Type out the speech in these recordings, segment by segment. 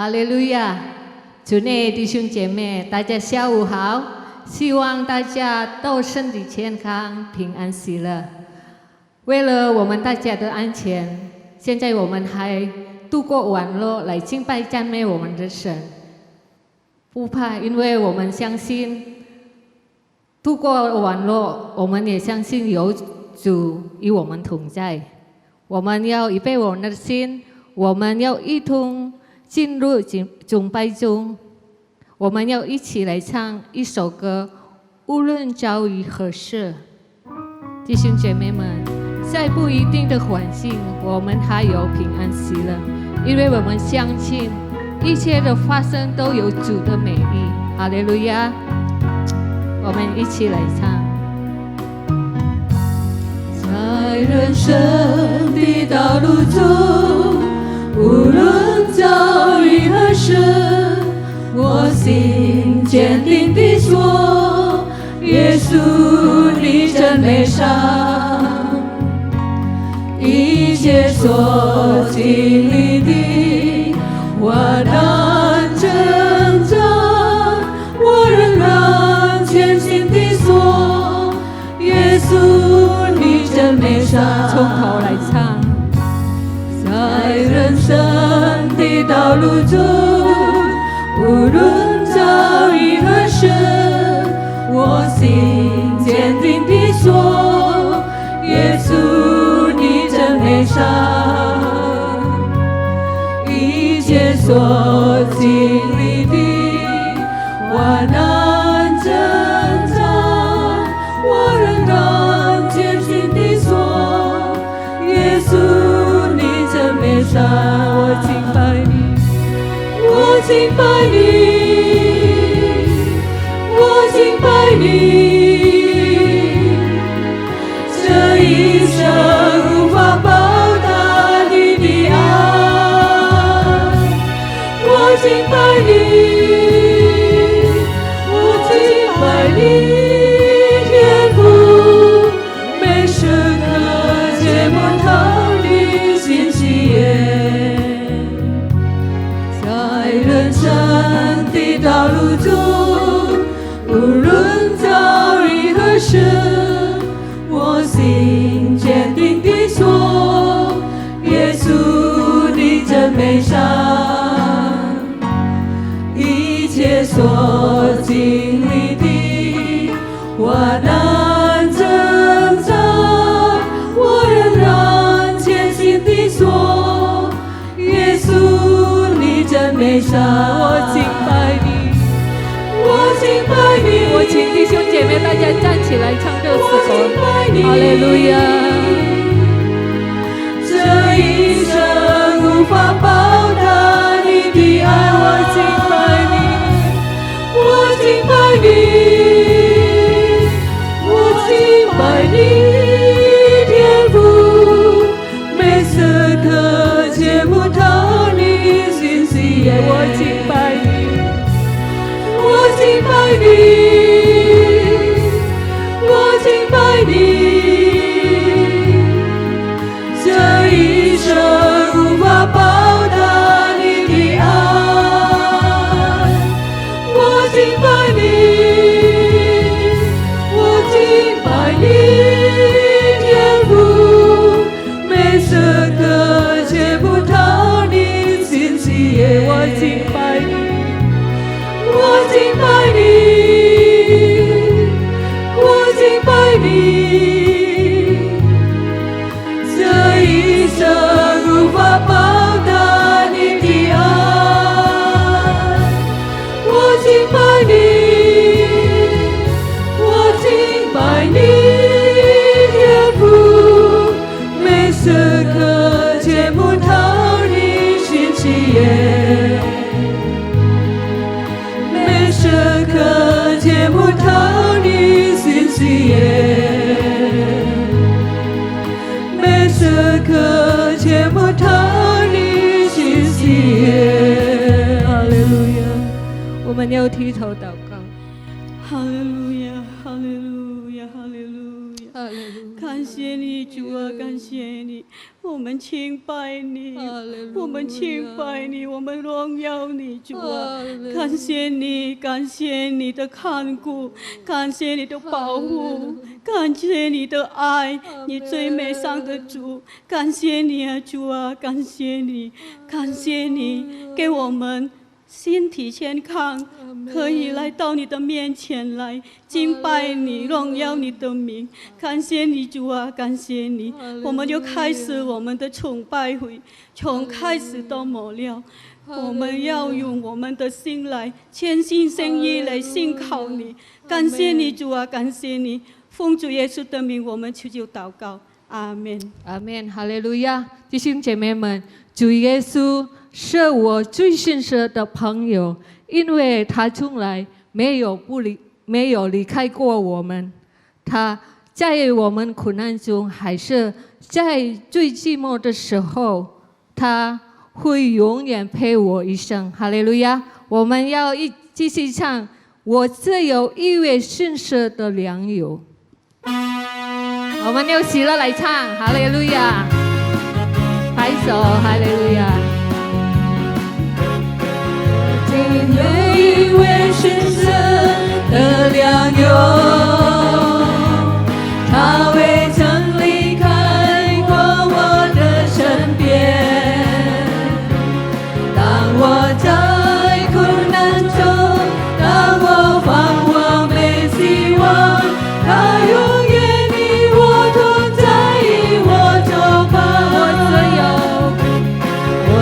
哈利路亚！主内弟兄姐妹，大家下午好，希望大家都身体健康、平安喜乐。为了我们大家的安全，现在我们还渡过网络来敬拜赞美我们的神。不怕，因为我们相信渡过网络，我们也相信有主与我们同在。我们要预备我们的心，我们要一同进入敬拜中。我们要一起来唱一首歌，无论遭遇何事。弟兄姐妹们，在不一定的环境，我们还有平安喜乐，因为我们相信一切的发生都有主的美意。哈利路亚！我们一起来唱。在人生的道路中，无论遭遇何事，我心坚定地说，耶稣你真美善。一切所经历的患难挣扎，我仍然全心地说，耶稣你真美善。从头来唱。在人生的道路中，无论遭遇何事，我心坚定地说，耶稣你真美善。一切所经历的患难挣扎，我仍然坚信地说，耶稣你真美善。我敬拜你，我敬拜你，我敬拜你，这一生无法报答你的爱。我敬拜你，我敬拜你，天父，每时刻切莫逃离心喜悦。在人生的道路中，无论遭遇何事，我心坚定地说，耶稣你真美善。一切所经历的患难挣扎，我仍然全心地说，耶稣你真美善。我敬拜你，我敬拜你。我请弟兄姐妹大家站起来唱这首歌。哈利路亚！这一生无法报答你的爱。我敬拜你，我敬拜你，我敬拜你，天父，每时刻切莫逃离心喜悦。我敬拜你，我敬拜你，我敬拜你，这一生无法报答你的爱。我敬拜你，我敬拜你，天父，每时刻切不逃离心喜悦。我敬拜你，我敬拜你，我敬拜你，这一生无法报答你的爱。我敬拜你，我敬拜你，天父，每时刻切莫逃离心喜悦。每时刻切莫逃离心喜悦，每时刻切莫逃离心喜悦。哈利路亚，我们要低头祷告。哈利路亚，哈利路亚，哈利路亚。感谢你，主啊，感谢你，我们敬拜你，我们敬拜你，我们荣耀你，主啊，感谢你，感谢你的看顾，感谢你的保护，感谢你的爱，你最美善的主，感谢你啊，主啊，感谢你，感谢你给我们身体健康，可以来到你的面前来敬拜你，荣耀你的名。感谢你，主啊，感谢你。我们就开始我们的崇拜会，从开始到末了，我们要用我们的心来全心全意来信靠你。感谢你，主啊，感谢你。奉主耶稣的名，我们求祷告，阿门。阿门，哈利路亚！弟兄姐妹们，主耶稣是我最信实的朋友，因为他从来没有离开过我们。他在我们苦难中，还是在最寂寞的时候，他会永远陪我一生。哈利路亚！我们要继续唱，我只有一位信实的良友。我们用喜乐来唱，哈利路亚！拍手，哈利路亚！只有一位信实的良友，他未曾离开过我的身边。当我在困难中，当我彷徨没希望，他永远与我同在，与我作伴。我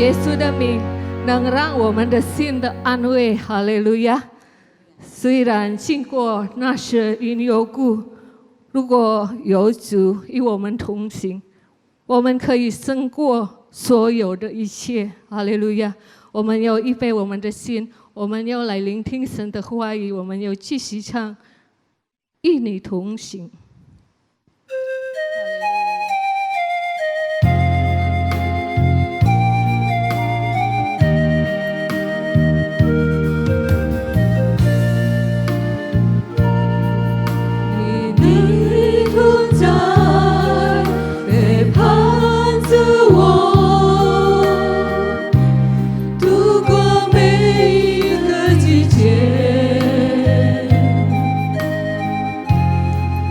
耶稣的名能让我们的心的安慰。哈利路亚！虽然经过那些因由故，如果有主与我们同行，我们可以胜过所有的一切。哈利路亚！我们要预备我们的心，我们要来聆听神的话语，我们要继续唱与你同行。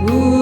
无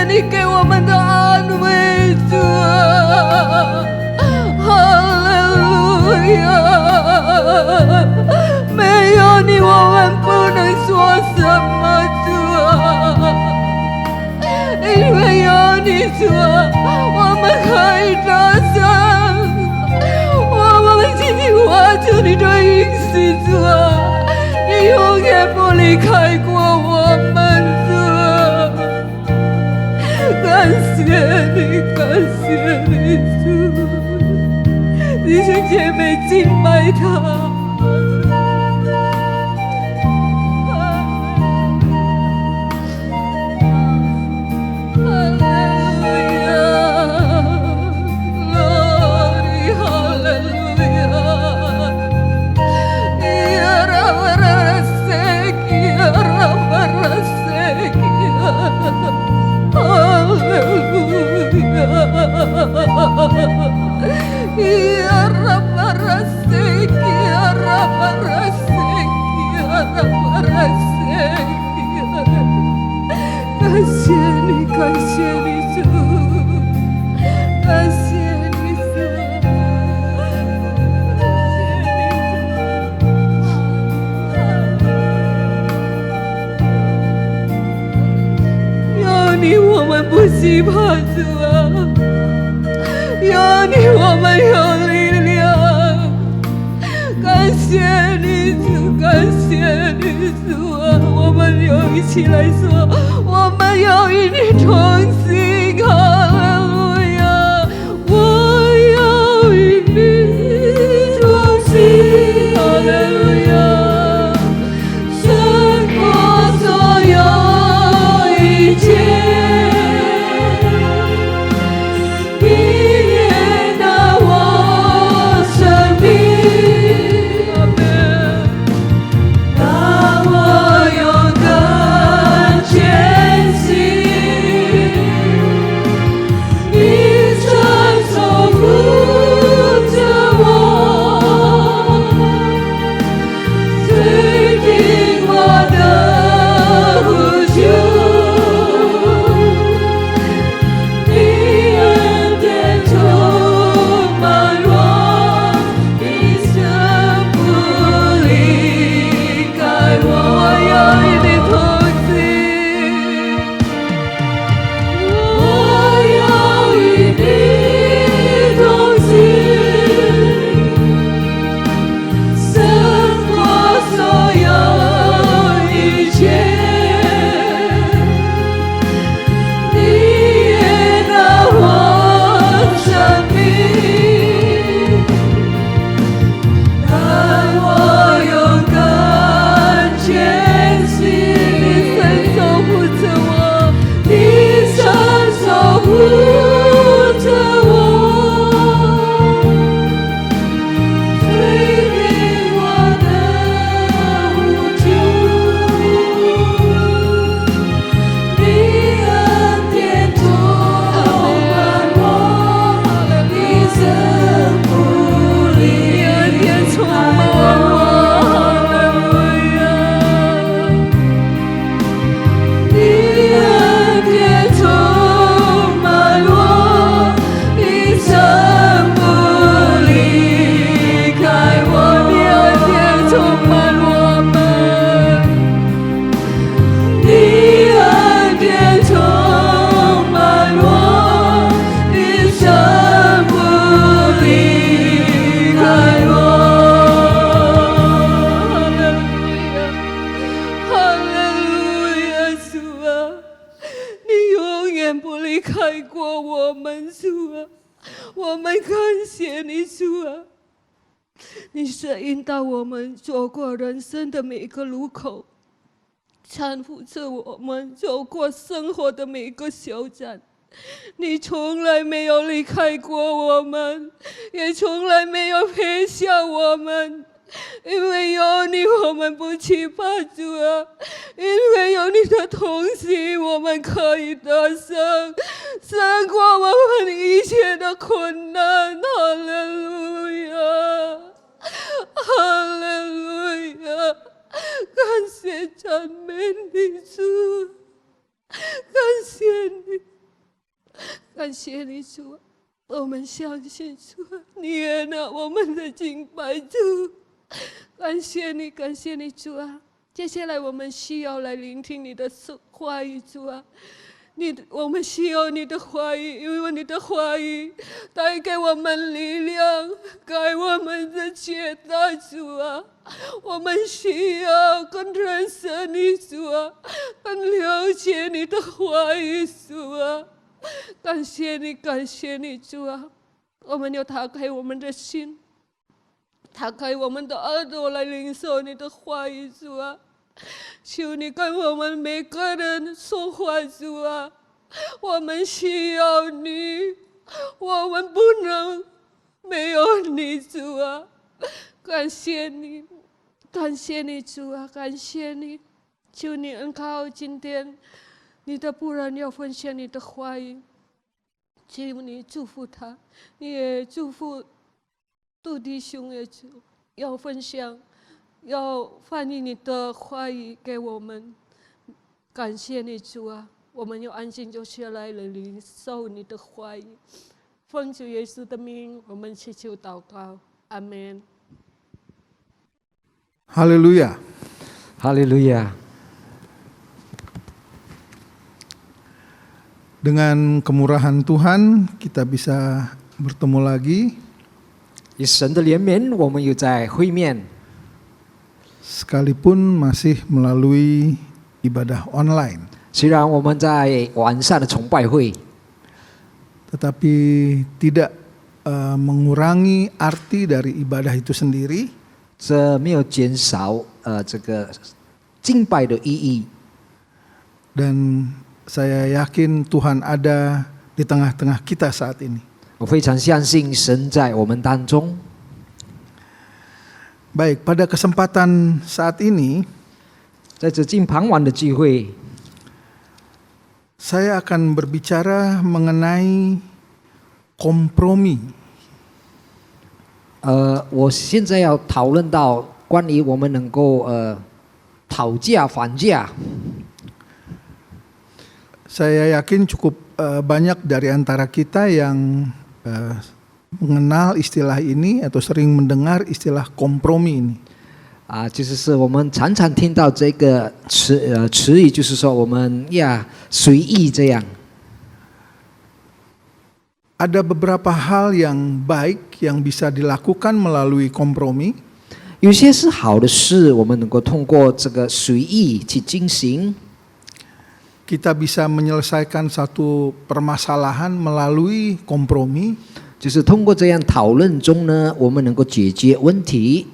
你给我们的安慰，主啊，哈利路亚！没有你，我们不能说什么，主啊，因为有你，主啊，我们可以得胜。我们紧紧握住你的应许，主啊，你永远不离开过我们，主啊，感谢你，感谢你，主，弟兄姐妹敬拜他。感谢你，感谢你，主，感谢你，主，有你我们不惧怕，主啊，有你我们有力量。感谢你，主，感谢你，主啊，我们又一起来说，我们要与你同行，哈利路亚！我要与你同行，哈利路亚！胜过所有一切，你也拿我生命，让我勇敢前行。你伸手扶着我，垂听我的呼求。你恩典充满我，你生不离开我。我要与你同行，我要与你同行，胜过所有一切。你也拿我生命，让我勇敢前行。你伸手扶着我，你伸手扶着我，垂听我的呼求。你恩典充满我，你生不离开我。你恩典充满我，你生不离开我。你恩典充满我们，你恩典充满我，你生不离开我。哈利路亚，主啊，你永远不离开过我们，主啊，我们感谢你，主啊，你是引导我们走过人生的每一个路口，搀扶着我们走过生活的每一个小站。你从来没有离开过我们，也从来没有撇下我们。因为有你，我们不惧怕，主啊！因为有你的同行，我们可以得胜，胜过我们一切的困难。哈利路亚，哈利路亚！感谢赞美你，主，感谢你。感谢你主啊，我们相信主啊，你悦纳我们的敬拜主。感谢你，感谢你主啊！接下来我们需要来聆听你的话语，主啊！我们需要你的话语，因为你的话语带给我们力量，给我们的解答，主啊！我们需要更认识你，主啊，更了解你的话语，主啊！感谢你，感谢你，主啊！我们要打开我们的心，打开我们的耳朵来领受你的话语，主啊！求你跟我们每个人说话，主啊！我们需要你，我们不能没有你，主啊！感谢你，感谢你，主啊！感谢你，求你恩靠今天你的仆人要分享你的话语，求你祝福他，你也祝福杜弟兄也要分享。要翻译你的话语给我们，感谢你主啊！我们要安静就下来了，领受你的话语。奉主耶稣的名，我们祈求祷告，阿们。哈利路亚，哈利路亚。Dengan kemurahan Tuhan kita bisa bertemu lagi. 以神的怜悯，我们又在会面。Sekalipun masih melalui ibadah online. 虽然我们在晚上的崇拜会， tetapi tidak mengurangi arti dari ibadah itu sendiri. 这没有减少这个敬拜的意义。 Dan saya yakin Tuhan ada di tengah-tengah kita saat ini. 我非常相信神在我们当中。 Baik, pada kesempatan saat ini 在这近傍晚的聚会， saya akan berbicara mengenai kompromi. 我现在要讨论到关于我们能够讨价还价。 Saya yakin cukup banyak dari antara kita yang mengenal istilah ini atau sering mendengar istilah kompromi ini. 就是我们常常听到这个词语，就是说我们随意这样。 Ada beberapa hal yang baik yang bisa dilakukan melalui kompromi. 有些是好的事，我们能够通过这个随意去进行。 Kita bisa menyelesaikan satu permasalahan melalui kompromi. 就是通过这样讨论中呢，我们能够解决问题。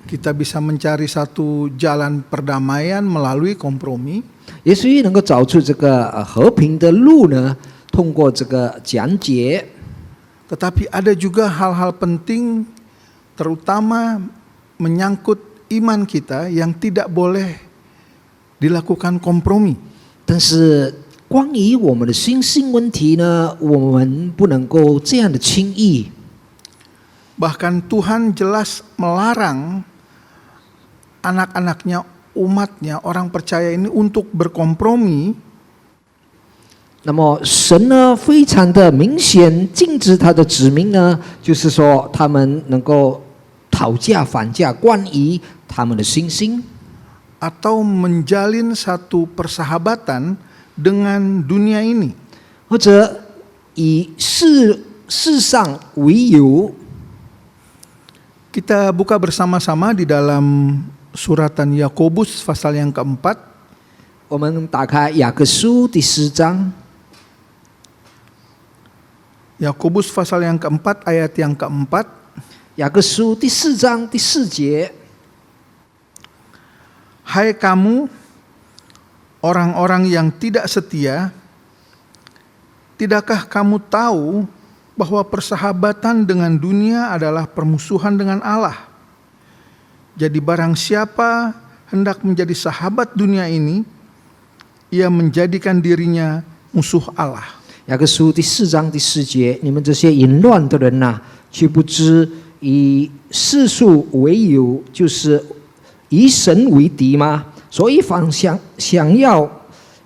Kita bisa mencari satu jalan perdamaian melalui kompromi. 也许能够找出这个和平的路呢，通过这个讲解。 Tetapi ada juga hal-hal penting, terutama menyangkut iman kita yang tidak boleh dilakukan kompromi. 但是关于我们的心性问题呢，我们不能够这样的轻易。 Bahkan Tuhan jelas melarang anak-anaknya, umatnya, orang percaya ini untuk berkompromi. 那么神呢，非常的明显禁止他的子民呢，就是说他们能够讨价还价，关于他们的心性。 Atau menjalin satu persahabatan dengan dunia ini. 或者以世上为由。 Kita buka bersama-sama di dalam suratan Yakobus pasal yang keempat. 我们打开雅各书第4章。 Yakobus pasal yang keempat ayat yang keempat. 雅各书第4章第4节。 Hai kamu, orang-orang yang tidak setia, tidakkah kamu tahu bahwa persahabatan dengan dunia adalah permusuhan dengan Allah? Jadi barang siapa hendak menjadi sahabat dunia ini, ia menjadikan dirinya musuh Allah. 雅各书第4章第4节，你们这些淫乱的人呐，却不知以世俗为友，就是以神为敌吗？所以想要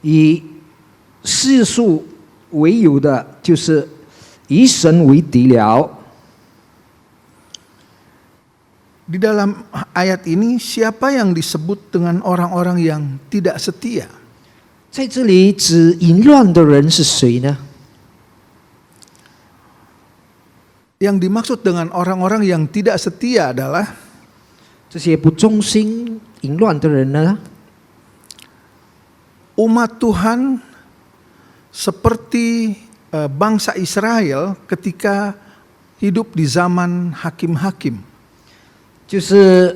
以世俗为有的，就是以神为敌了。 Di dalam ayat ini siapa yang disebut dengan orang-orang yang tidak setia? 在这里指淫乱的人是谁呢？ Yang dimaksud dengan orang-orang yang tidak setia adalah 这些不忠心、淫乱的人呢？ umat Tuhan seperti bangsa Israel ketika hidup di zaman hakim-hakim. 就是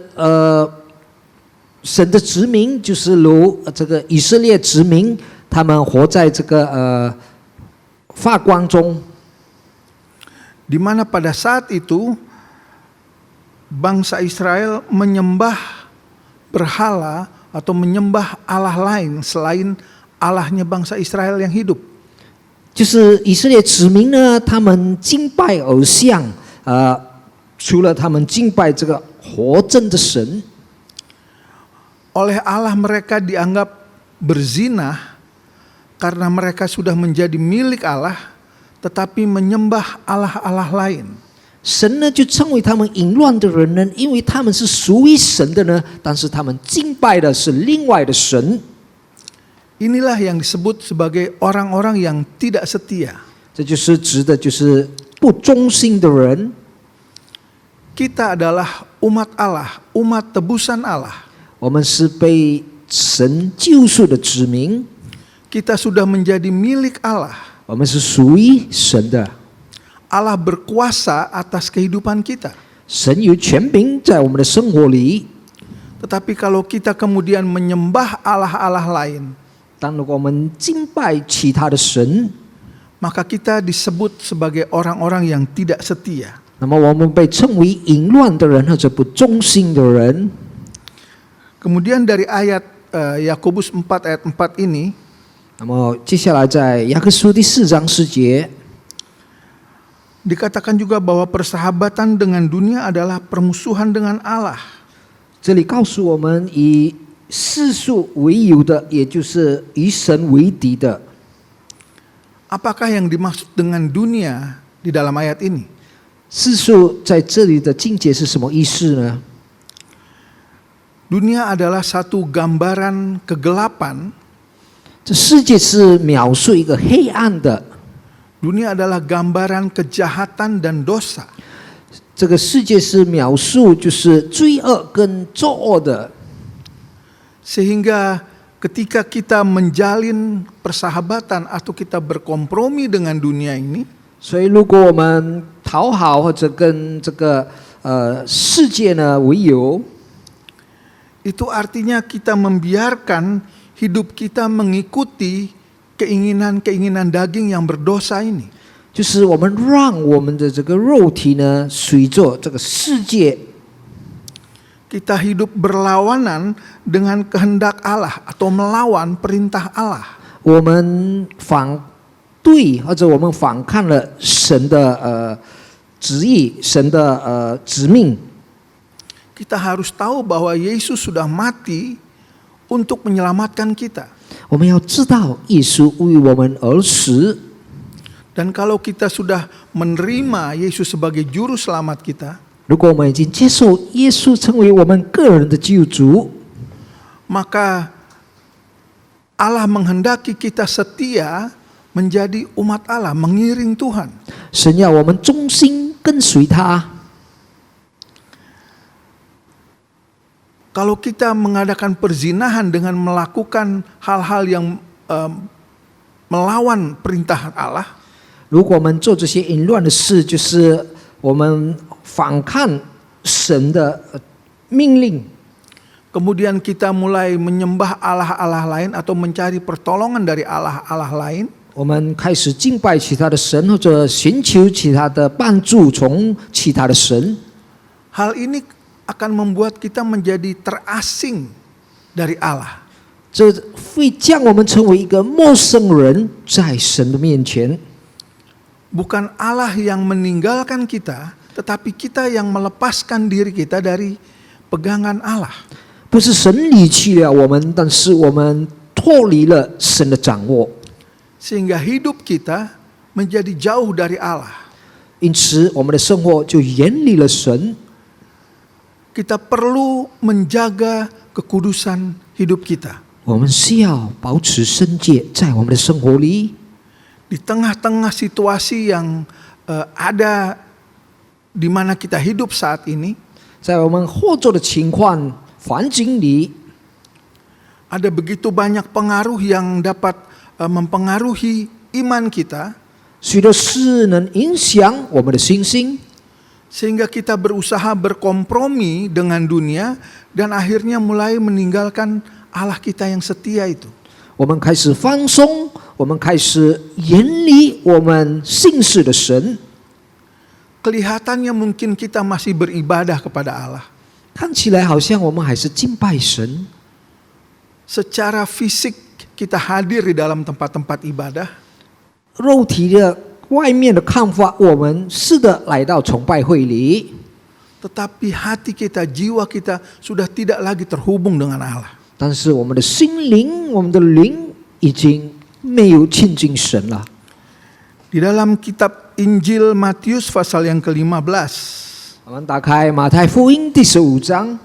神的子民，就是如这个以色列子民，他们活在这个发光中， Di mana pada saat itu bangsa Israel menyembah berhala atau menyembah Allah lain selain Allahnya bangsa Israel yang hidup. 就是以色列子民呢，他们敬拜偶像，除了他们敬拜这个活真的神， Oleh Allah mereka dianggap berzinah karena mereka sudah menjadi milik Allah, tetapi menyembah Allah-Allah lain. 神呢就称为他们淫乱的人呢，因为他们是属于神的呢，但是他们敬拜的是另外的神。 Inilah yang disebut sebagai orang-orang yang tidak setia. 这就是指的就是不忠心的人。 Kita adalah umat Allah, umat tebusan Allah. 我们是被神救赎的子民， Kita sudah menjadi milik Allah. 我们是属于神的。 Allah berkuasa atas kehidupan kita. 神有权柄在我们的生活里， Tetapi kalau kita kemudian menyembah Allah-Allah lain, 当如果我们敬拜其他的神， maka kita disebut sebagai orang-orang yang tidak setia. 那么我们被称为淫乱的人或者不忠心的人。 Kemudian dari ayat Yakobus 4 ayat 4 ini, 那么接下来在雅各书第4章4节， dikatakan juga bahwa persahabatan dengan dunia adalah permusuhan dengan Allah. 这里告诉我们，以世俗为友的，也就是以神为敌的。 Apakah yang dimaksud dengan dunia di dalam ayat ini? 世俗在这里的境界是什么意思呢？ Dunia adalah satu gambaran kegelapan. 这世界是描述一个黑暗的， Dunia adalah gambaran kejahatan dan dosa. 这个世界是描述就是罪恶跟作恶的。 Sehingga ketika kita menjalin persahabatan atau kita berkompromi dengan dunia ini, 所以，如果我们讨好或者跟这个世界呢为友， itu artinya kita membiarkan hidup kita mengikuti keinginan-keinginan daging yang berdosa ini. 就是我们让我们的这个肉体呢随着这个世界， Kita hidup berlawanan dengan kehendak Allah atau melawan perintah Allah. 我们反对或者我们反抗了神的旨意，神的旨命。 Kita harus tahu bahwa Yesus sudah mati untuk menyelamatkan kita. 我们要知道耶稣为我们而死， Dan kalau kita sudah menerima Yesus sebagai juru selamat kita, 如果我们已经接受耶稣成为我们个人的救主， maka Allah menghendaki kita setia menjadi umat Allah, mengiring Tuhan. 神要我们忠心跟随他。 Kalau kita mengadakan perzinahan dengan melakukan hal-hal yang melawan perintah Allah, 如果我们做这些淫乱的事，就是我们反抗神的命令。 kemudian kita mulai menyembah Allah-Allah lain atau mencari pertolongan dari Allah-Allah lain, 我们开始敬拜其他的神，或者寻求其他的帮助，从其他的神。 hal ini akan membuat kita menjadi terasing dari Allah. 这会将我们成为一个陌生人，在神的面前。 Bukan Allah yang meninggalkan kita, tetapi kita yang melepaskan diri kita dari pegangan Allah. 不是神离弃了我们，但是我们脱离了神的掌握。sehingga hidup kita menjadi jauh dari Allah. 因此我们的生活就远离了神。 Kita perlu menjaga kekudusan hidup kita. 我们需要保持圣洁在我们的生活里。 Di tengah-tengah situasi yang ada di mana kita hidup saat ini, 在我们活着的情况环境里， ada begitu banyak pengaruh yang dapat mempengaruhi iman kita, 许多事能影响我们的信心， sehingga kita berusaha berkompromi dengan dunia dan akhirnya mulai meninggalkan Allah kita yang setia itu. 我们开始放松，我们开始远离我们信实的神。 Kelihatannya mungkin kita masih beribadah kepada Allah. 看起来好像我们还是敬拜神， Secara fisik kita hadir di dalam tempat-tempat ibadah, 肉体的外面的看法，我们是的来到崇拜会里， tetapi hati kita, jiwa kita sudah tidak lagi terhubung dengan Allah. 但是我们的心灵，我们的灵已经没有亲近神了。 Di dalam kitab Injil Matius pasal yang ke-15, 我们打开马太福音第15章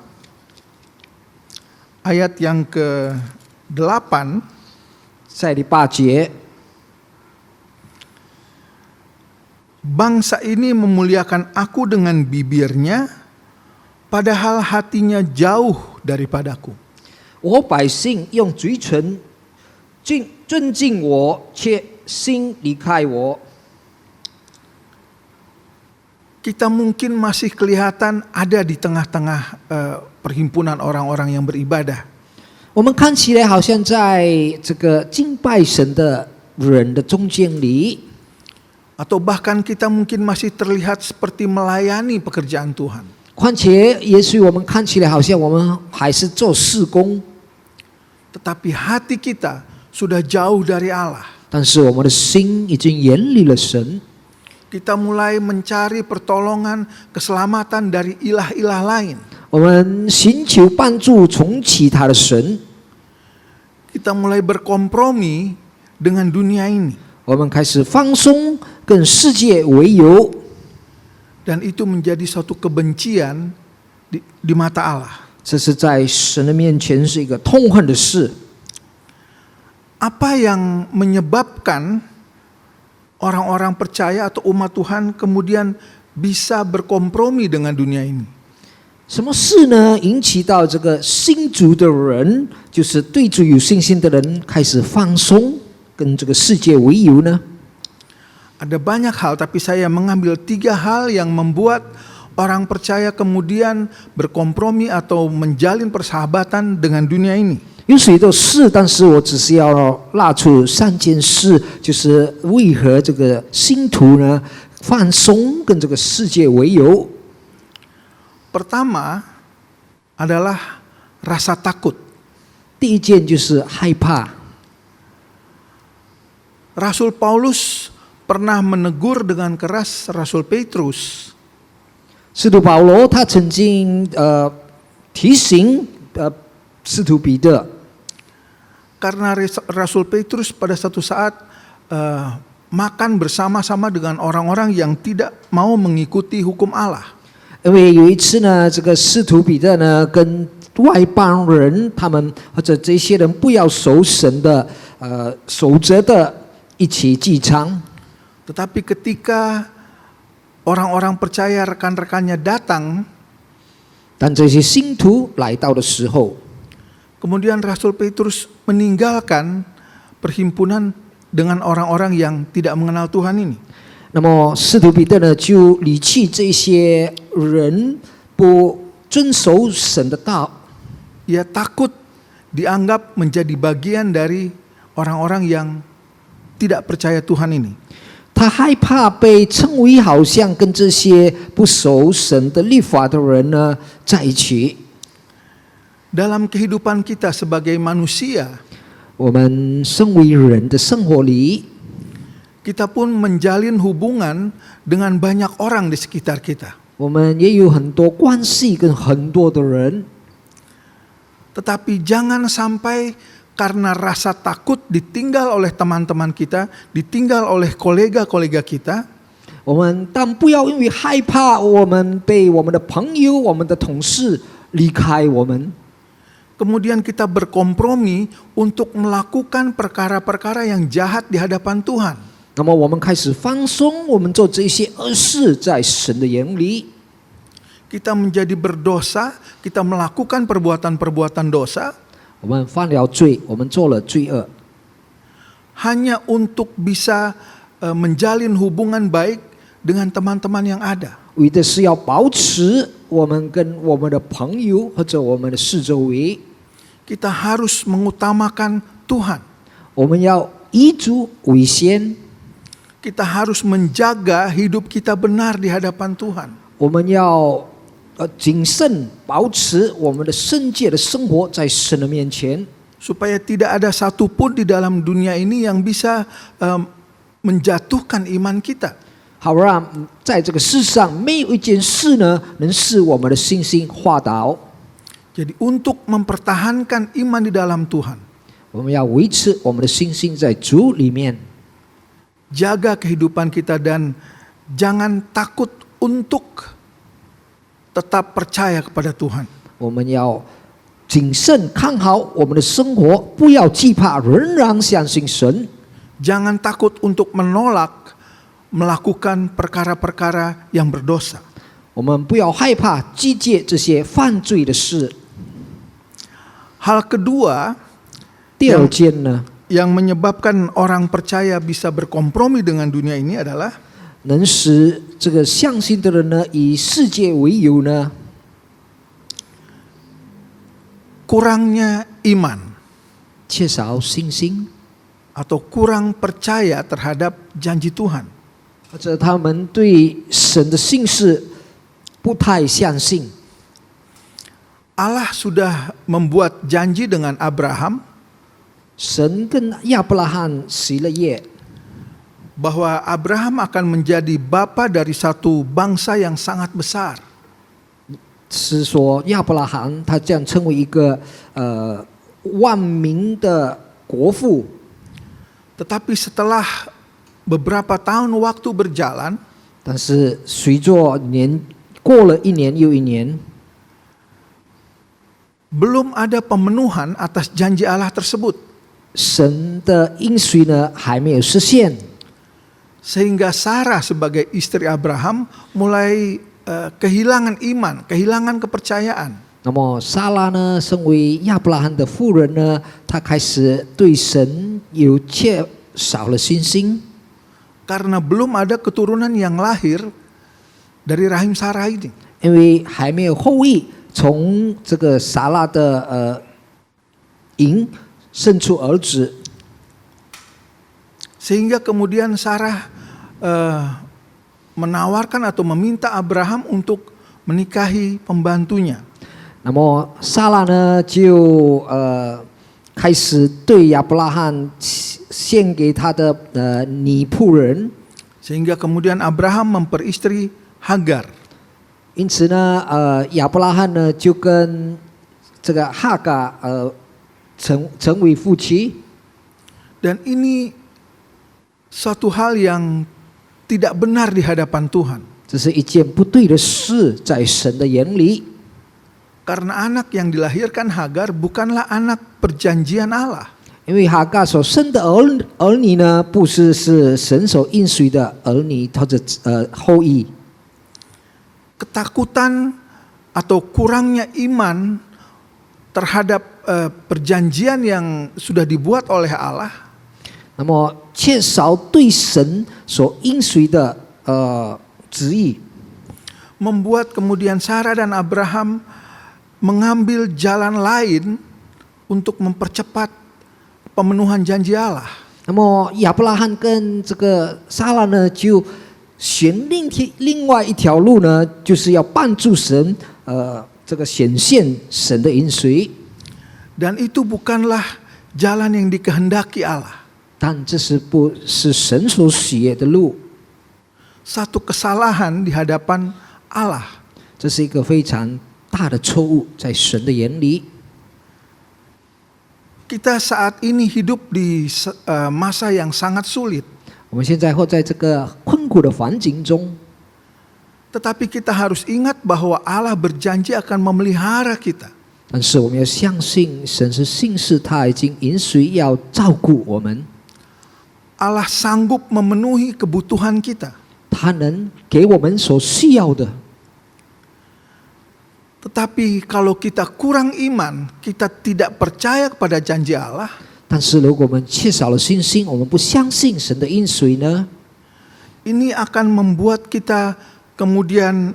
ayat yang ke-8, 在第8节， bangsa ini memuliakan aku dengan bibirnya, padahal hatinya jauh daripadaku. 我百姓用嘴唇尊敬我，却心离开我。 Kita mungkin masih kelihatan ada di tengah-tengah perhimpunan orang-orang yang beribadah. 我们看起来好像在这个敬拜神的人的中间里， Atau bahkan kita mungkin masih terlihat seperti melayani pekerjaan Tuhan. 况且也许我们看起来好像我们还是做事工， Tetapi hati kita sudah jauh dari Allah. 但是我们的心已经远离了神。 Kita mulai mencari pertolongan, keselamatan dari ilah-ilah lain. 我们寻求帮助从其他的神， Kita mulai berkompromi dengan dunia ini. 我们开始放松，跟世界为友， Dan itu menjadi suatu kebencian di mata Allah. 这是在神的面前是一个痛恨的事。 Apa yang menyebabkan orang-orang percaya atau umat Tuhan kemudian bisa berkompromi dengan dunia ini? 什么事呢？引起到这个信主的人，就是对主有信心的人，开始放松，跟这个世界为友呢？ Ada banyak hal, tapi saya mengambil 3 hal yang membuat orang percaya kemudian berkompromi atau menjalin persahabatan dengan dunia ini. 有许多事，但是我只是要拉出3件事，就是为何这个信徒呢放松，跟这个世界为友。 Pertama adalah rasa takut. 第一件就是害怕。 Rasul Paulus pernah menegur dengan keras Rasul Petrus. 使徒保罗他曾经提醒使徒彼得， Karena Rasul Petrus pada satu saat makan bersama-sama dengan orang-orang yang tidak mau mengikuti hukum Allah. 因为有一次呢，这个使徒彼得呢跟外邦人他们或者这些人不要守神的守则的一起聚餐。 Tetapi ketika orang-orang percaya rekan-rekannya datang, 当这些信徒来到的时候， kemudian Rasul Petrus meninggalkan perhimpunan dengan orang-orang yang tidak mengenal Tuhan ini. 那么使徒彼得呢就离弃这些人不遵守神的道， Ia takut dianggap menjadi bagian dari orang-orang yang tidak percaya Tuhan ini. 他害怕被称为好像跟这些不守神的律法的人呢在一起。 Dalam kehidupan kita sebagai manusia, 我们身为人的生活里， kita pun menjalin hubungan dengan banyak orang di sekitar kita. 我们也有很多关系跟很多的人， Tetapi jangan sampai karena rasa takut ditinggal oleh teman-teman kita, ditinggal oleh kolega-kolega kita, 我们但不要因为害怕我们被我们的朋友、我们的同事离开我们， kemudian kita berkompromi untuk melakukan perkara-perkara yang jahat di hadapan Tuhan. 那么我们开始放松，我们做这些恶事，在神的眼里， Kita menjadi berdosa, kita melakukan perbuatan-perbuatan dosa 我们犯了罪，我们做了罪恶， hanya untuk bisa menjalin hubungan baik dengan teman-teman yang ada. 为的是要保持我们跟我们的朋友或者我们的四周围， Kita harus mengutamakan Tuhan. 我们要以主为先， Kita harus menjaga hidup kita benar di hadapan Tuhan. 我们要谨慎保持我们的圣洁的生活在神的面前， Supaya tidak ada satupun di dalam dunia ini yang bisa menjatuhkan iman kita. 好让在这个世上没有一件事呢，能使我们的信心滑倒。 Jadi untuk mempertahankan iman di dalam Tuhan, 我们要维持我们的信心在主里面， jaga kehidupan kita dan jangan takut untuk tetap percaya kepada Tuhan. 我们要谨慎看好我们的生活，不要惧怕，仍然相信神。 Jangan takut untuk menolak melakukan perkara-perkara yang berdosa. 我们不要害怕拒绝这些犯罪的事。 Hal kedua 第二件呢， yang menyebabkan orang percaya bisa berkompromi dengan dunia ini adalah 能使这个相信的人呢，以世界为友呢， kurangnya iman 缺少信心， atau kurang percaya terhadap janji Tuhan. 或者他们对神的信是不太相信。 Allah sudah membuat janji dengan Abraham 神跟亚伯拉罕许了约， bahwa Abraham akan menjadi bapa dari satu bangsa yang sangat besar. 是说亚伯拉罕他将成为一个万民的国父。 Tetapi setelah beberapa tahun waktu berjalan, 但是随着过了一年又一年， belum ada pemenuhan atas janji Allah tersebut. 神的应许呢还没有实现， Sehingga Sarah sebagai istri Abraham mulai kehilangan iman, kehilangan kepercayaan. 那么撒拉呢，身为亚伯拉罕的妇人呢，她开始对神有缺少了信心， Karena belum ada keturunan yang lahir dari rahim Sarah ini. 因为还没有后裔从这个撒拉的营生出儿子， Sehingga kemudian Sarah menawarkan atau meminta Abraham untuk menikahi pembantunya. 那么撒拉呢就开始对亚伯拉罕献给他的女仆人， Sehingga kemudian Abraham memperistri Hagar. 因此呢亚伯拉罕呢就跟这个哈嘎成为夫妻。 Dan ini suatu hal yang tidak benar di hadapan Tuhan. 这是一件不对的事，在神的眼里。 Karena anak yang dilahirkan Hagar bukanlah anak perjanjian Allah. 因为哈嘎所生的儿女呢，不是神所应许的儿女或者后裔。 Ketakutan atau kurangnya iman terhadap perjanjian yang sudah dibuat oleh Allah 那么缺少对神所应许的旨意， membuat kemudian Sarah dan Abraham mengambil jalan lain untuk mempercepat pemenuhan janji Allah. 那么亚伯拉罕跟这个撒拉呢，就选另外一条路呢，就是要帮助神这个显现神的应许。 Dan itu bukanlah jalan yang dikehendaki Allah. 但这不是神所喜悦的路， Satu kesalahan di hadapan Allah. 这是一个非常大的错误，在神的眼里。kita saat ini hidup di masa yang sangat sulit. 我们现在活在这个困苦的环境中， Tetapi kita harus ingat bahwa Allah berjanji akan memelihara kita. 但是我们要相信神是信实，他已经允许要照顾我们， Allah sanggup memenuhi kebutuhan kita. 他能给我们所需要的。 Tetapi kalau kita kurang iman, kita tidak percaya kepada janji Allah, 但是如果我们缺少了信心，我们不相信神的应许呢， ini akan membuat kita kemudian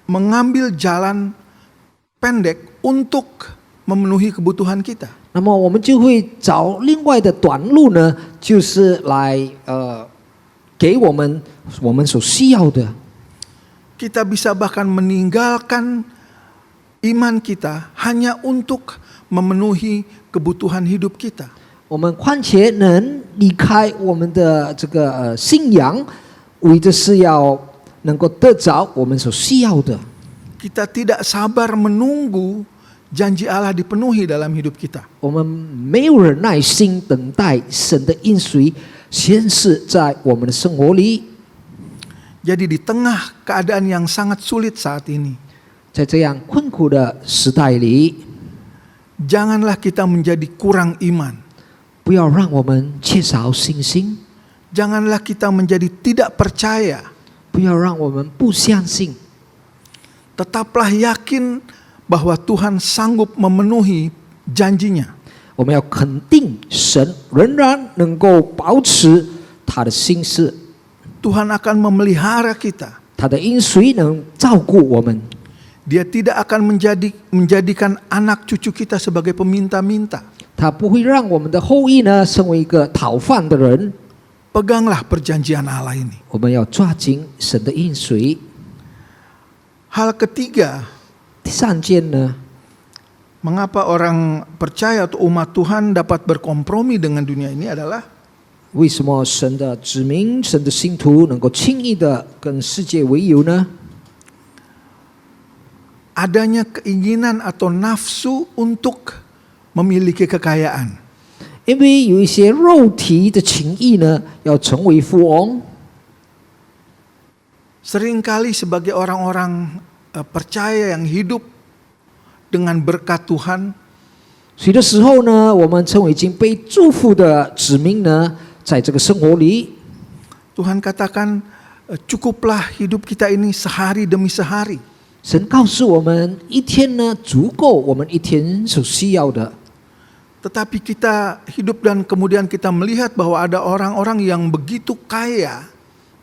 mengambil jalan pendek untuk memenuhi kebutuhan kita. 那么我们就会找另外的短路呢，就是来给我们所需要的。 Kita bisa bahkan meninggalkan iman kita hanya untuk memenuhi kebutuhan hidup kita. 我们况且能离开我们的这个信仰，为的是要能够得着我们所需要的。 Kita tidak sabar menunggu janji Allah dipenuhi dalam hidup kita. 我们没有人耐心等待神的应许显示在我们的生活里。 Jadi di tengah keadaan yang sangat sulit saat ini, 在这样困苦的时代里， janganlah kita menjadi kurang iman. 不要让我们缺少信心， Janganlah kita menjadi tidak percaya. 不要让我们不相信。 Tetaplah yakin bahwa Tuhan sanggup memenuhi janjinya. 我们要肯定神仍然能够保持他的心事， Tuhan akan memelihara kita. 他的应许能照顾我们。 Dia tidak akan menjadikan anak cucu kita sebagai peminta-minta. 他不会让我们的后裔呢成为一个讨饭的人。 Peganglah perjanjian Allah ini. 我们要抓紧神的应许。 Hal ketiga, 第三件呢， mengapa orang percaya atau umat Tuhan dapat berkompromi dengan dunia ini adalah 为什么神的子民、神的信徒能够轻易的跟世界为友呢？ adanya keinginan atau nafsu untuk memiliki kekayaan. 因为有一些肉体的情意呢，要成为富翁。 Seringkali sebagai orang-orang percaya yang hidup dengan berkat Tuhan, 许多时候呢，我们成为已经被祝福的子民呢，在这个生活里， Tuhan katakan cukuplah hidup kita ini sehari demi sehari. 神告诉我们，一天呢足够我们一天所需要的。 Tetapi kita hidup dan kemudian kita melihat bahwa ada orang-orang yang begitu kaya,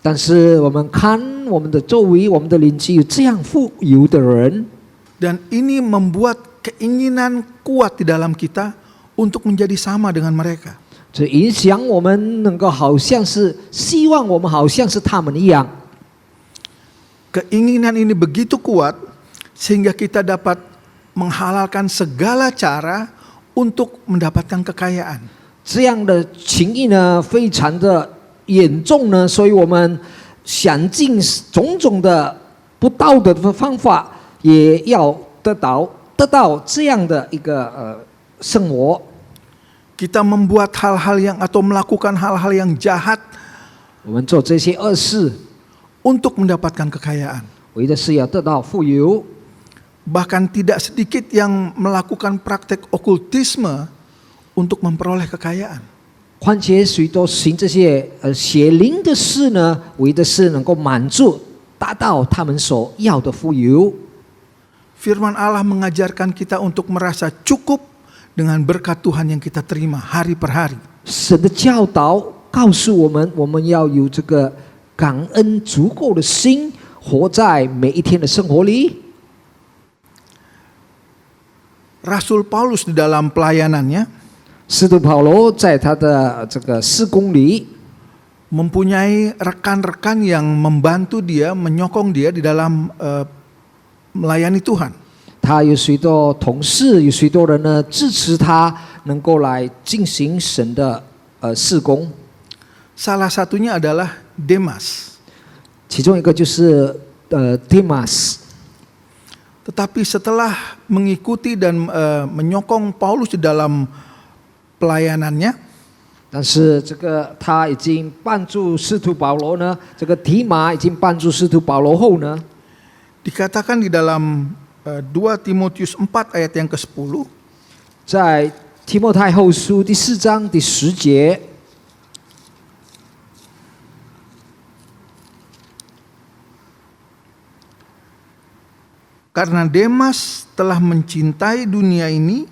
但是我们看我们的周围，我们的邻居有这样富有的人， dan ini membuat keinginan kuat di dalam kita untuk menjadi sama dengan mereka. 这影响我们能够好像是希望我们好像是他们一样。 Keinginan ini begitu kuat sehingga kita dapat menghalalkan segala cara untuk mendapatkan kekayaan. 这样的情谊呢，非常的严重呢，所以我们想尽种种的不道德的方法，也要得到这样的一个生活。 Kita membuat hal-hal yang atau melakukan hal-hal yang jahat 我们做这些恶事， untuk mendapatkan kekayaan. 为的是要得到富有。 Bahkan tidak sedikit yang melakukan praktek okultisme untuk memperoleh kekayaan. 况且许多行这些邪灵的事呢，为的是能够满足达到他们所要的富有。 Firman Allah mengajarkan kita untuk merasa cukup dengan berkat Tuhan yang kita terima hari per hari. 神的教导告诉我们，我们要有这个感恩足够的心，活在每一天的生活里。 Rasul Paulus di dalam pelayanannya 使徒保罗在他的这个事工里， mempunyai rekan-rekan yang membantu dia, menyokong dia di dalam melayani Tuhan. 他有许多同事，有许多人呢支持他，能够来进行神的事工。 Salah satunya adalah Demas. 其中一个就是Demas。Tetapi setelah mengikuti dan menyokong Paulus di dalam pelayanannya, 但是这个他已经帮助使徒保罗呢，这个提马已经帮助使徒保罗后呢， dikatakan di dalam 2 Timotius 4 ayat yang ke-10, 在提摩太后书第4章第10节， karena Demas telah mencintai dunia ini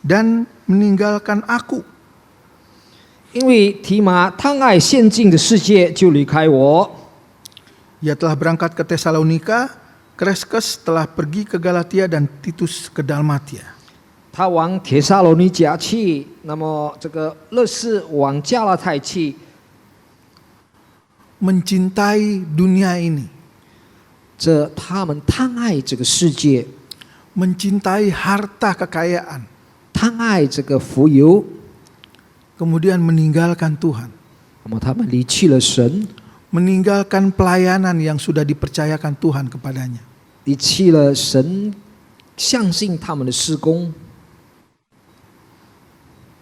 dan meninggalkan aku. 因为提马贪爱现今的世界，就离开我。 Ia telah berangkat ke Tesalonika, Kreskes telah pergi ke Galatia dan Titus ke Dalmatia. 他往帖撒罗尼迦去，那么这个乐士往加拉太去， Mencintai dunia ini, 这他们贪爱这个世界， mencintai harta kekayaan, 贪爱这个富有， kemudian meninggalkan Tuhan, 那么他们离弃了神， meninggalkan pelayanan yang sudah dipercayakan Tuhan kepadanya. 离弃了神，相信他们的事工。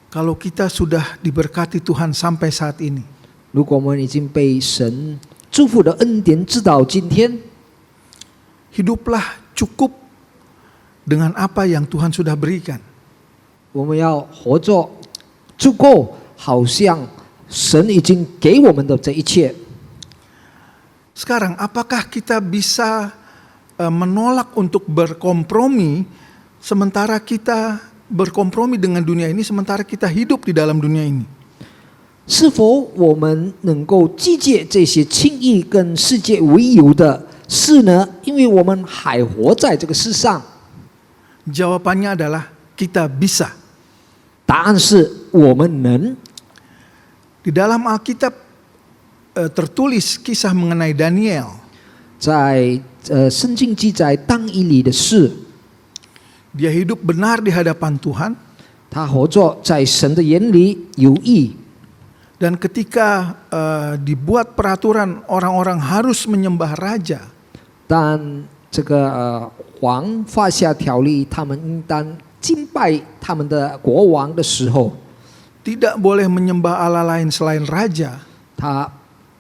Kalau kita sudah diberkati Tuhan sampai saat ini, 如果我们已经被神祝福的恩典直到今天， hiduplah cukup dengan apa yang Tuhan sudah berikan. 我们要活着足够，好像神已经给我们的这一切。 Sekarang apakah kita bisa menolak untuk berkompromi sementara kita berkompromi dengan dunia ini, sementara kita hidup di dalam dunia ini? 是否我们能够拒绝这些轻易跟世界为友的事呢？因为我们还活在这个世上。 Jawabannya adalah kita bisa. 答案是我们能。 Di dalam Alkitab tertulis kisah mengenai Daniel. 在圣经记载但以理的事， Dia hidup benar di hadapan Tuhan, 他活着在神的眼里有义。 dan ketika dibuat peraturan orang-orang harus menyembah raja, 但这个王发下条例，他们应当敬拜他们的国王的时候， tidak boleh menyembah Allah lain selain raja, 他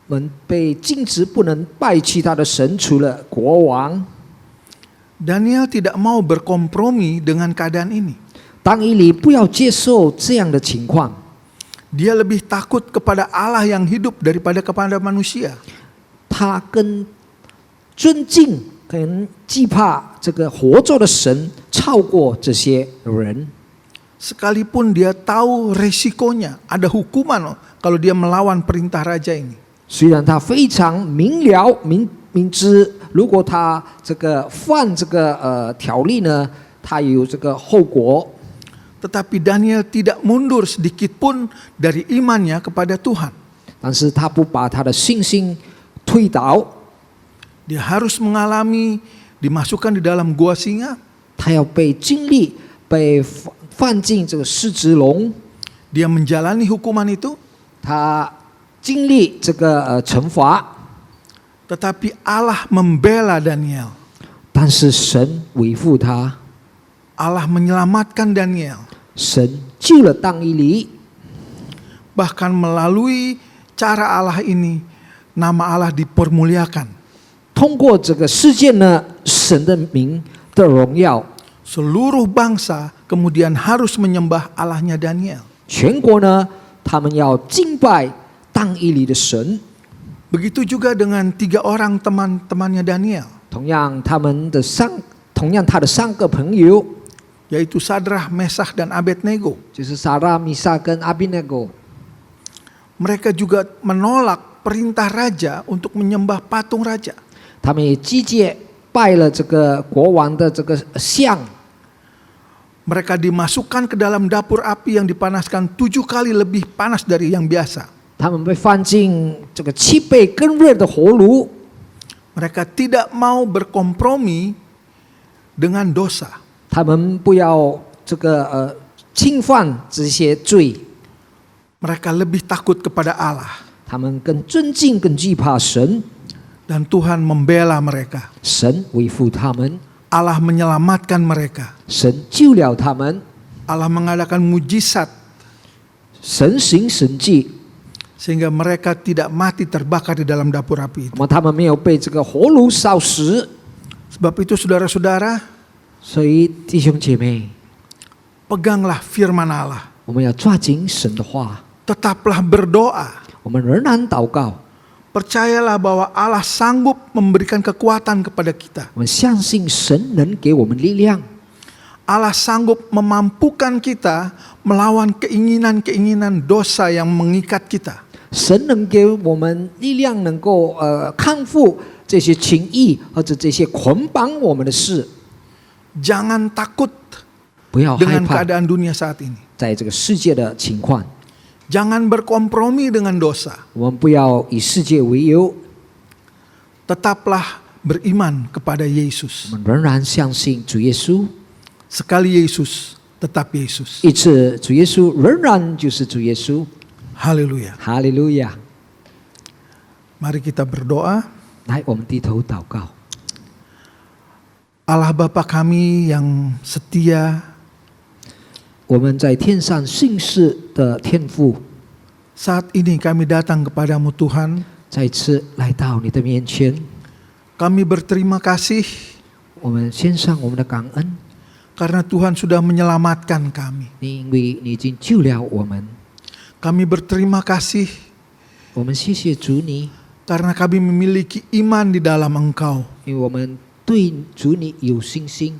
们被禁止不能拜其他的神，除了国王。 Daniel tidak mau berkompromi dengan keadaan ini. 但以理不要接受这样的情况， Dia lebih takut kepada Allah yang hidup daripada kepada manusia. 他更尊敬、更惧怕这个活着的神，超过这些人。 Sekalipun dia tahu resikonya, ada hukuman kalau dia melawan perintah raja ini. 虽然他非常明知，如果他这个犯这个条例呢，他有这个后果。 Tetapi Daniel tidak mundur sedikit pun dari imannya kepada Tuhan. 但是他不把他的信心推倒， Dia harus mengalami dimasukkan di dalam gua singa. 他要被经历，被放进这个狮子笼， Dia menjalani hukuman itu, 他经历这个惩罚。 tetapi Allah membela Daniel. 但是神维护他， Allah menyelamatkan Daniel. 神救了但以理。 Bahkan melalui cara Allah ini, nama Allah dipermuliakan. 通过这个事件呢，神的名的荣耀， Seluruh bangsa kemudian harus menyembah Allahnya Daniel. 全国呢，他们要敬拜但以理的神。 Begitu juga dengan 3 orang teman-temannya Daniel, 同样他的3个朋友， yaitu Sadrah, Mesakh, dan Abednego. 就是撒拉、米沙跟阿比那哥， Mereka juga menolak perintah raja untuk menyembah patung raja. 他们也拒绝拜了这个国王的这个像。 Mereka dimasukkan ke dalam dapur api yang dipanaskan 7 kali lebih panas dari yang biasa. 他们被放进这个7倍更热的火炉， Mereka tidak mau berkompromi dengan dosa. 他们不要这个侵犯这些罪， Mereka lebih takut kepada Allah. 他们更尊敬、更惧怕神， Dan Tuhan membela mereka. 神维护他们， Allah menyelamatkan mereka. 神救了他们， Allah mengadakan mujizat 神行神迹， sehingga mereka tidak mati terbakar di dalam dapur api itu. 那么他们没有被这个火炉烧死。 Sebab itu saudara-saudara, 所以弟兄姐妹， peganglah firman Allah. 我们要抓紧神的话， Tetaplah berdoa. 我们仍然祷告， Percayalah bahwa Allah sanggup memberikan kekuatan kepada kita. 我们相信神能给我们力量， Allah sanggup memampukan kita melawan keinginan-keinginan dosa yang mengikat kita. 神能给我们力量，能够康复这些情意或者这些捆绑我们的事。 Jangan takut 不要害 dengan 怕， keadaan dunia saat ini. 在这个世界的情况， Jangan berkompromi dengan dosa. 我们不要以世界为由， Tetaplah beriman kepada 我 Yesus. 们仍然相信主耶稣。 Sekali Yesus, tetap Yesus. 一次主耶稣仍然就是主耶稣。 Haleluya. 哈利路亚！ Mari kita berdoa. 来，我们低头祷告。 Allah Bapa kami yang setia, 我们在天上信实的天父， saat ini kami datang kepadamu Tuhan. 再次来到你的面前， Kami berterima kasih 我们献上我们的感恩， karena Tuhan sudah menyelamatkan kami. 因为你已经救了我们。 Kami berterima kasih 我们谢谢主你， karena kami memiliki iman di dalam Engkau. 因为我们对主你有信心。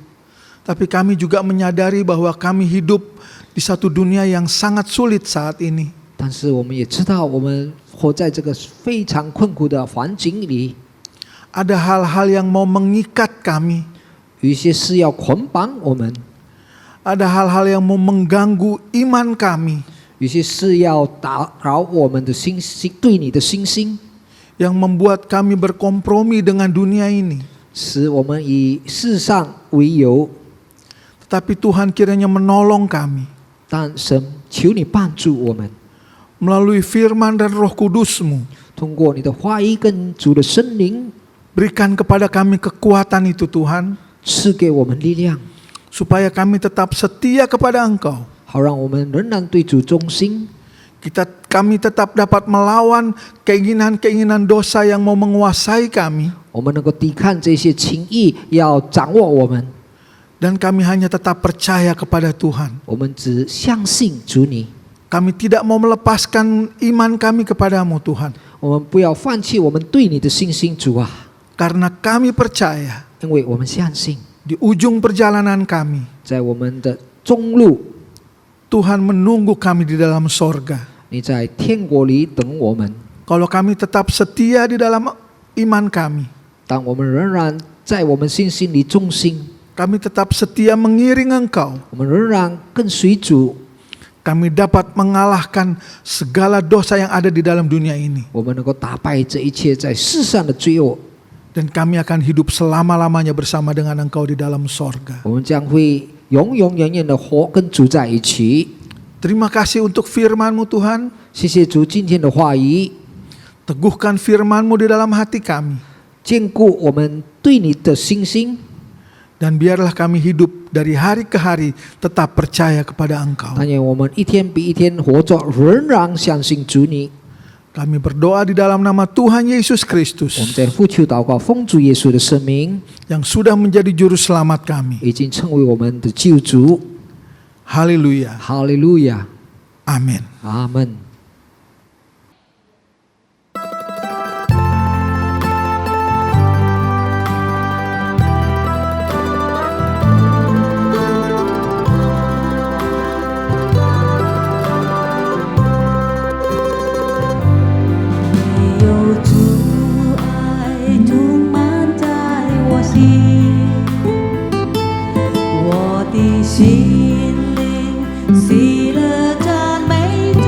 Tapi kami juga menyadari bahwa kami hidup di satu dunia yang sangat sulit saat ini. 但是我们也知道，我们活在这个非常困苦的环境里， Ada hal-hal yang mau mengikat kami. 有一些事要捆绑我们， Ada hal-hal yang mau mengganggu iman kami. 有些事要打扰我们的心，对你的信心， Yang membuat kami berkompromi dengan dunia ini. 使我们以世上为由。 Tetapi Tuhan kiranya menolong kami 但神，求你帮助我们， melalui firman dan Roh Kudus-Mu. 通过你的话语跟主的圣灵， Berikan kepada kami kekuatan itu Tuhan, 赐给我们力量， supaya kami tetap setia kepada Engkau. 好让我们仍然对主忠心。 Kami tetap dapat melawan keinginan-keinginan dosa yang mau menguasai kami. 我们能够抵抗这些情意，要掌握我们。 Dan kami hanya tetap percaya kepada Tuhan. 我们只相信主你， Kami tidak mau melepaskan iman kami kepadamu Tuhan. 我们不要放弃我们对你的信心，主啊， Karena kami percaya 因为我们相信， di ujung perjalanan kami, 在我们的中路， Tuhan menunggu kami di dalam sorga. 你在天国里等我们。 Kalau kami tetap setia di dalam iman kami, 当我们仍然在我们信心里忠心， kami tetap setia mengiring Engkau, 我们仍然跟随主， kami dapat mengalahkan segala dosa yang ada di dalam dunia ini. 我们能够打败这一切在世上的罪恶， Dan kami akan hidup selama-lamanya bersama dengan Engkau di dalam sorga. 我们将会永永远远的活跟主在一起。 Terima kasih untuk firman-Mu Tuhan. 谢谢主今天的话语， Teguhkan firman-Mu di dalam hati kami. 坚固我们对你的信心。 Dan biarlah kami hidup dari hari ke hari tetap percaya kepada Engkau. 但愿我们一天比一天活着，仍然相信主你。 Kami berdoa di dalam nama Tuhan Yesus 我们 Kristus 在呼求祷告，奉主耶稣的圣名， yang sudah menjadi juru selamat kami. 已经成为我们的救主。 Haleluya. 哈利路亚， Amin. 阿门。没有阻碍充满在我心，我的心灵喜乐赞美主。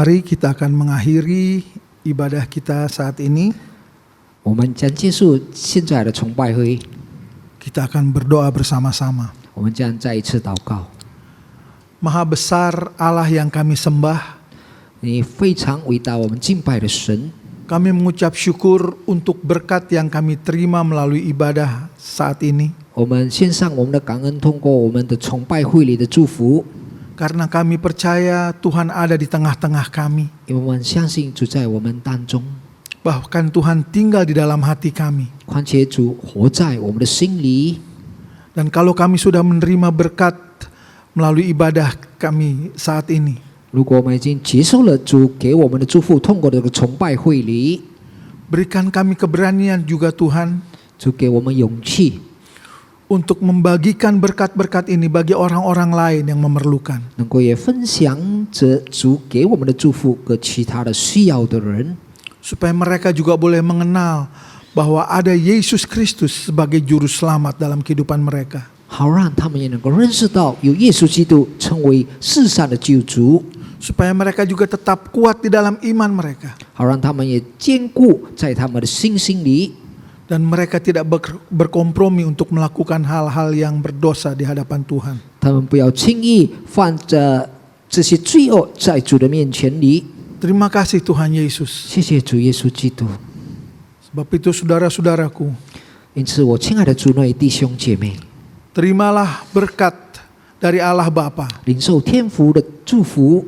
mari kita akan mengakhiri ibadah kita saat ini. 我们将结束现在的崇拜会， Kita akan berdoa bersama-sama. 我们将再一次祷告。 Maha besar Allah yang kami sembah, 你非常伟大，我们敬拜的神， kami mengucap syukur untuk berkat yang kami terima melalui ibadah saat ini. 我们献上我们的感恩，通过我们的崇拜会里的祝福， Karena kami percaya Tuhan ada di tengah-tengah kami. 因为我们相信主在我们当中， Bahkan Tuhan tinggal di dalam hati kami. 况且主活在我们的心里。 Dan kalau kami sudah menerima berkat melalui ibadah kami saat ini, 如果我们已经接受了主给我们的祝福，通过这个崇拜会里， berikan kami keberanian juga Tuhan 主给我们勇气， untuk membagikan berkat-berkat ini bagi orang-orang lain yang memerlukan. 能够也分享着主给我们的祝福给其他的需要的人， Supaya mereka juga boleh mengenal bahwa ada Yesus Kristus sebagai juru selamat dalam kehidupan mereka. 好让他们也能够认识到有耶稣基督成为世上的救主， Supaya mereka juga tetap kuat di dalam iman mereka. 好让他们也坚固在他们的信心里， Dan mereka tidak berkompromi untuk melakukan hal-hal yang berdosa di hadapan Tuhan. 他们不要轻易犯着这些罪恶在主的面前里。 Terima kasih Tuhan Yesus. 谢谢主耶稣基督。 Sebab itu saudara-saudaraku, 因此，我亲爱的主内弟兄姐妹， terimalah berkat dari Allah Bapa, 领受天父的祝福，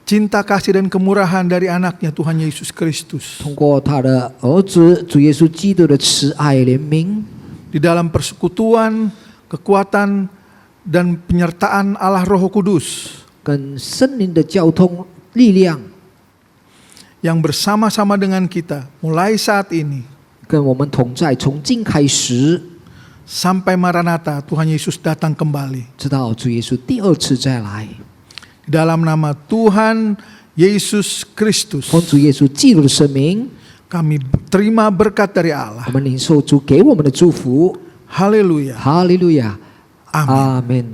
cinta kasih dan kemurahan dari anaknya Tuhan Yesus Kristus. 通过他的儿子主耶稣基督的慈爱怜悯， Di dalam persekutuan, kekuatan, dan penyertaan Allah Roh Kudus 跟圣灵的交通力量， yang bersama-sama dengan kita mulai saat ini 跟我们同在，从今开始， sampai Maranatha Tuhan Yesus datang kembali. 直到主耶稣第二次再来。 Di dalam nama Tuhan Yesus Kristus, 奉主耶稣基督的生命， kami terima berkat dari Allah. 我们领受主给我们的祝福。 Haleluya. 哈利路亚， Amin. 阿门。